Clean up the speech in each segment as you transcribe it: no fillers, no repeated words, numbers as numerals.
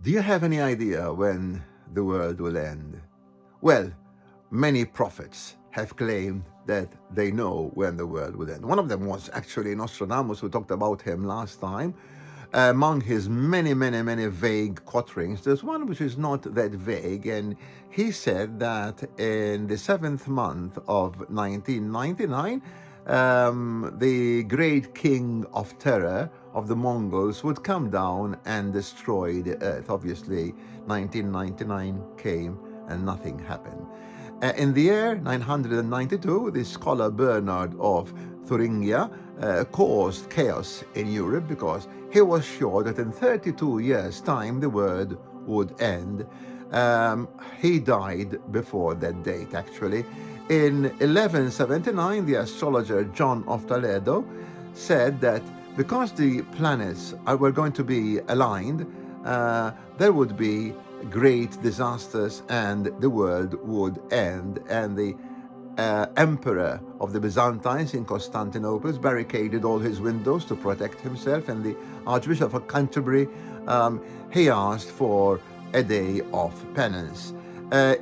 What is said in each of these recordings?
Do you have any idea when the world will end? Well, many prophets have claimed that they know when the world will end. One of them was actually Nostradamus, who talked about him last time. Among his many, many, many vague quatrains, there's one which is not that vague, and he said that in the seventh month of 1999, the great king of terror of the Mongols would come down and destroy the earth. Obviously, 1999 came and nothing happened. In the year 992, the scholar Bernard of Thuringia caused chaos in Europe because he was sure that in 32 years' time the world would end. He died before that date, actually. In 1179, the astrologer John of Toledo said that because the planets were going to be aligned, there would be great disasters and the world would end. And the emperor of the Byzantines in Constantinople barricaded all his windows to protect himself, and the Archbishop of Canterbury, he asked for a day of penance.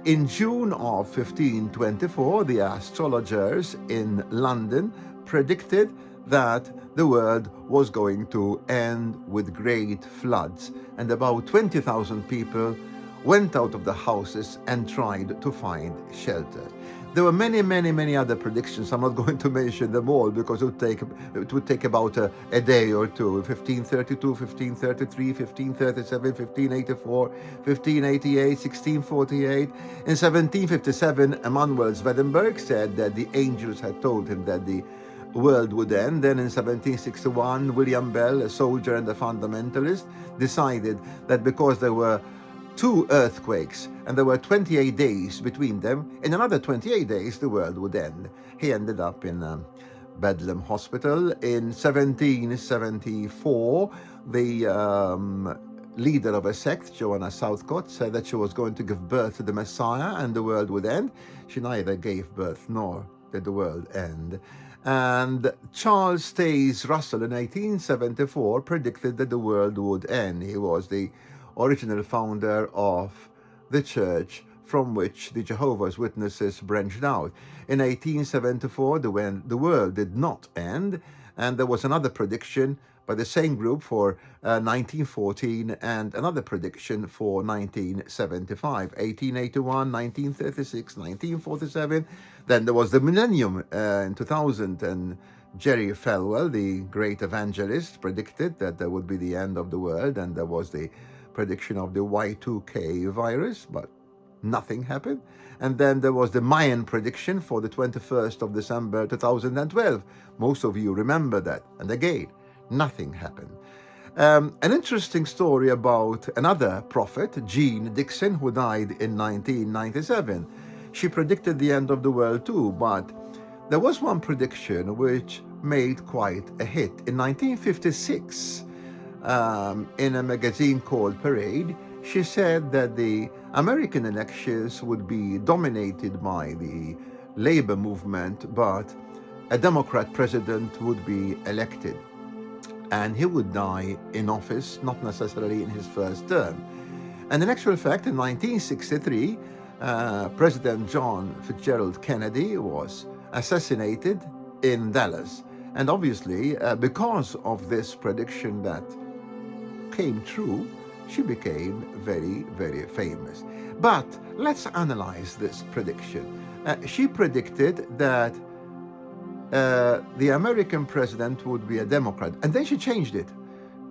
In June of 1524, the astrologers in London predicted that the world was going to end with great floods, and about 20,000 people went out of the houses and tried to find shelter. There were many, many, many other predictions. I'm not going to mention them all because it would take about a day or two. 1532, 1533, 1537, 1584, 1588, 1648. In 1757, Emanuel Swedenborg said that the angels had told him that the world would end. Then in 1761, William Bell, a soldier and a fundamentalist, decided that because there were two earthquakes and there were 28 days between them, in another 28 days the world would end. He ended up in Bedlam Hospital. In 1774, the leader of a sect, Joanna Southcott, said that she was going to give birth to the Messiah and the world would end. She neither gave birth nor did the world end. And Charles Taze Russell in 1874 predicted that the world would end. He was the original founder of the church from which the Jehovah's Witnesses branched out. In 1874, the world did not end, and there was another prediction by the same group for 1914 and another prediction for 1975, 1881, 1936, 1947. Then there was the millennium in 2000, and Jerry Falwell, the great evangelist, predicted that there would be the end of the world, and there was the prediction of the Y2K virus, but nothing happened. And then there was the Mayan prediction for the 21st of December 2012. Most of you remember that. And again, nothing happened. An interesting story about another prophet, Jean Dixon, who died in 1997. She predicted the end of the world too, but there was one prediction which made quite a hit. In 1956, in a magazine called Parade, she said that the American elections would be dominated by the labor movement, but a Democrat president would be elected. And he would die in office, not necessarily in his first term. And in actual fact, in 1963, President John Fitzgerald Kennedy was assassinated in Dallas. And obviously, because of this prediction that came true, she became very, very famous. But let's analyze this prediction. She predicted that the American president would be a Democrat, and then she changed it.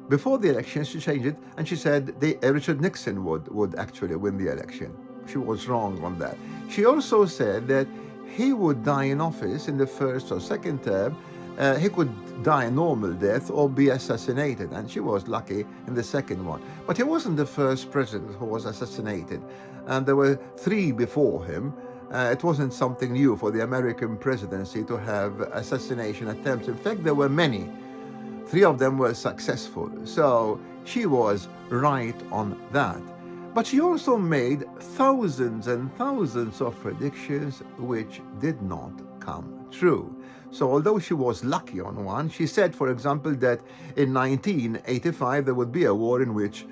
Before the election, she changed it, and she said Richard Nixon would actually win the election. She was wrong on that. She also said that he would die in office in the first or second term. He could die a normal death or be assassinated, and she was lucky in the second one. But he wasn't the first president who was assassinated, and there were three before him. It wasn't something new for the American presidency to have assassination attempts. In fact, there were many. Three of them were successful. So she was right on that. But she also made thousands and thousands of predictions which did not come true. So although she was lucky on one, she said, for example, that in 1985 there would be a war in which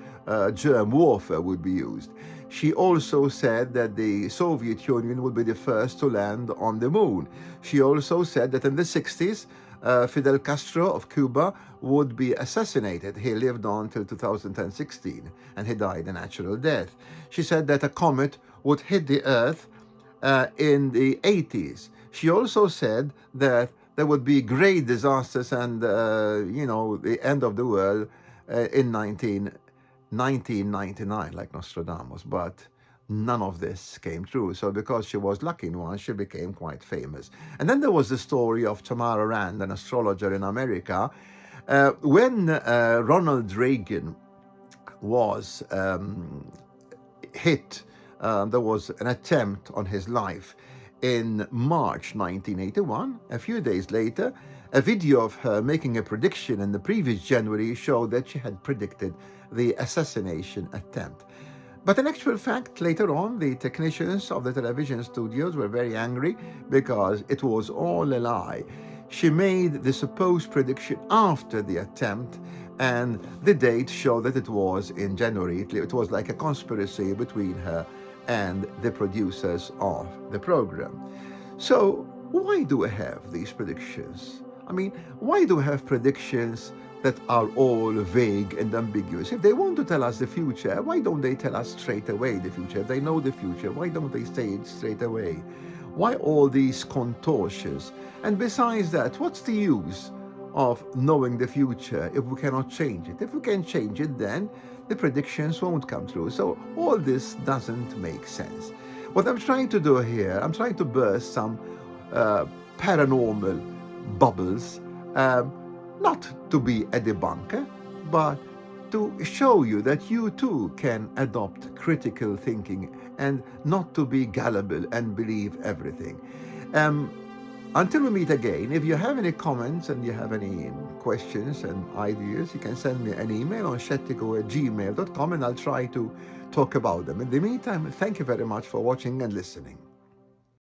germ warfare would be used. She also said that the Soviet Union would be the first to land on the moon. She also said that in the 60s, Fidel Castro of Cuba would be assassinated. He lived on till 2016 and he died a natural death. She said that a comet would hit the Earth in the 80s. She also said that there would be great disasters and, the end of the world in 1999, like Nostradamus. But none of this came true. So because she was lucky in one, she became quite famous. And then there was the story of Tamara Rand, an astrologer in America. When Ronald Reagan was hit, there was an attempt on his life in March 1981. A few days later, a video of her making a prediction in the previous January showed that she had predicted the assassination attempt. But in actual fact, later on, the technicians of the television studios were very angry because it was all a lie. She made the supposed prediction after the attempt, and the date showed that it was in January. It was like a conspiracy between her and the producers of the program. So why do we have these predictions? I mean, why do we have predictions that are all vague and ambiguous? If they want to tell us the future, why don't they tell us straight away the future? If they know the future, why don't they say it straight away? Why all these contortions? And besides that, what's the use of knowing the future if we cannot change it? If we can change it, then the predictions won't come true. So all this doesn't make sense. What I'm trying to do here, I'm trying to burst some paranormal bubbles, not to be a debunker, but to show you that you too can adopt critical thinking and not to be gullible and believe everything. Until we meet again, if you have any comments and you have any questions and ideas, you can send me an email on shettico@gmail.com and I'll try to talk about them. In the meantime, thank you very much for watching and listening.